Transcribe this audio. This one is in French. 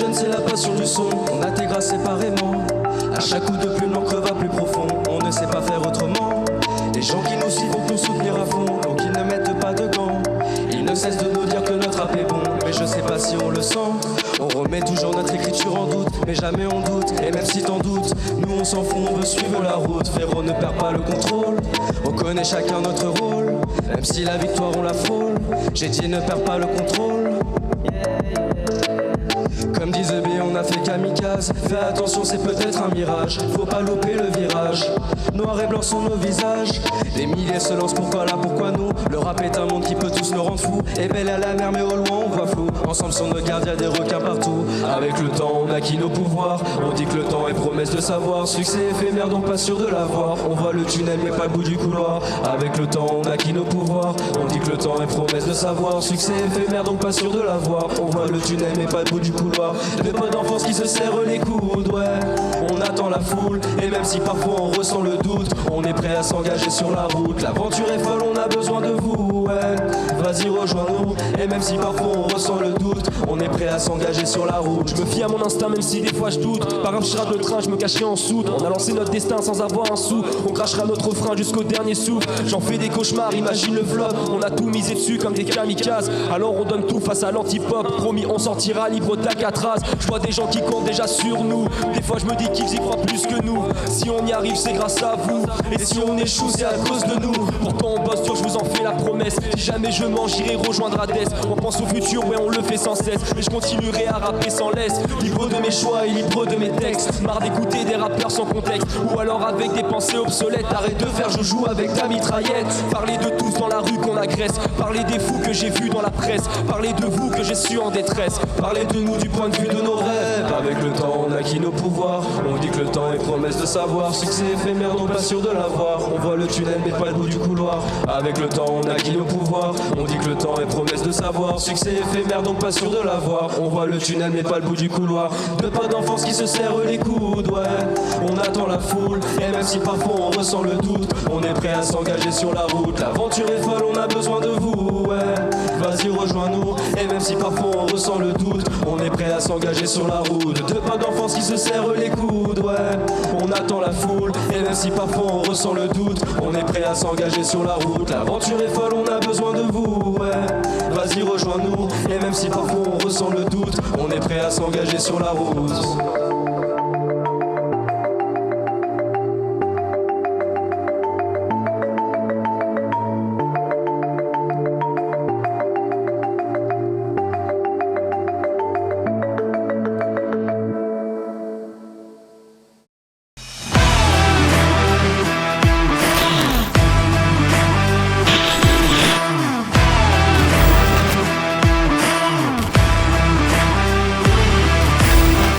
jeunes, c'est la passion du son. On intégra séparément. À chaque coup de plume, l'encre va plus profond. On ne sait pas faire autrement. Les gens qui nous suivent vont nous soutenir à fond. Donc ils ne mettent pas de gants. Ils ne cessent de nous dire que notre rap est bon. Mais je sais pas si on le sent. On remet toujours notre écriture en doute. Mais jamais on doute. Et même si t'en doutes, nous on s'en fout, on veut suivre la route. Frérot, ne perd pas le contrôle. On connaît chacun notre rôle. Même si la victoire on la frôle. J'ai dit ne perds pas le contrôle. Comme disent B, on a fait kamikaze. Fais attention, c'est peut-être un mirage. Faut pas louper le virage. Noir et blanc sont nos visages. Des milliers se lancent, pourquoi là, pourquoi nous? Le rap est un monde qui peut tous nous rendre fous. Et belle à la mer, mais au loin on voit flou. Ensemble sur nos gardes, y'a des requins partout. Avec le temps, on acquis nos pouvoirs. On dit que le temps est promesse de savoir. Succès éphémère, donc pas sûr de l'avoir. On voit le tunnel, mais pas le bout du couloir. Avec le temps, on acquis nos pouvoirs. On dit que le temps est promesse de savoir. Succès éphémère, donc pas sûr de l'avoir. On voit le tunnel, mais pas le bout du couloir. Deux potes d'enfance qui se serrent les coudes, ouais. On attend la foule, et même si parfois on ressent le doute, on est prêt à s'engager sur la route. L'aventure est folle, on a besoin de vous, ouais. Vas-y, rejoins-nous, et même si parfois on ressent le doute, on est prêt à s'engager sur la route. Je me fie à mon instinct même si des fois je doute. Par un je rate le train, je me cacherai en soute. On a lancé notre destin sans avoir un sou. On crachera notre frein jusqu'au dernier souffle. J'en fais des cauchemars, imagine le flop. On a tout misé dessus comme des kamikazes. Alors on donne tout face à l'antipop. Promis, on sortira libre d'Alcatraz. Je vois des gens qui comptent déjà sur nous. Des fois je me dis qu'ils y croient plus que nous. Si on y arrive c'est grâce à vous. Et si on échoue c'est à cause de nous. Pourtant on bosse dur, je vous en fais la promesse. Si jamais je mens, j'irai rejoindre Hades. On pense au futur, ouais on le fait sans cesse. Mais je continuerai à rapper sans laisse. Libre de mes choix et libre de mes textes. Marre d'écouter des rappeurs sans contexte. Ou alors avec des pensées obsolètes. Arrête de faire joujou avec ta mitraillette. Parlez de tous dans la rue qu'on agresse. Parlez des fous que j'ai vus dans la presse. Parlez de vous que j'ai su en détresse. Parlez de nous du point de vue de nos rêves. Avec le temps on acquis nos pouvoirs. On dit que le temps est promesse de savoir. Succès éphémère donc pas sûr de l'avoir. On voit le tunnel mais pas le bout du couloir. Avec le temps on acquis nos pouvoirs. On dit que le temps est promesse de savoir. Succès éphémère donc pas sûr de l'avoir. On voit le tunnel mais pas le bout du couloir. Deux potes d'enfance qui se serrent les coudes, ouais. On attend la foule et même si parfois on ressent le doute, on est prêt à s'engager sur la route. L'aventure est folle, on a besoin de vous, ouais. Vas-y rejoins-nous et même si parfois on ressent le doute, on est prêt à s'engager sur la route. Deux potes d'enfance qui se serrent les coudes, ouais. On attend la foule et même si parfois on ressent le doute, on est prêt à s'engager sur la route. L'aventure est folle, on a besoin de vous, ouais. Vas-y rejoins-nous et même si parfois on ressent le doute, on est prêt à s'engager sur la route.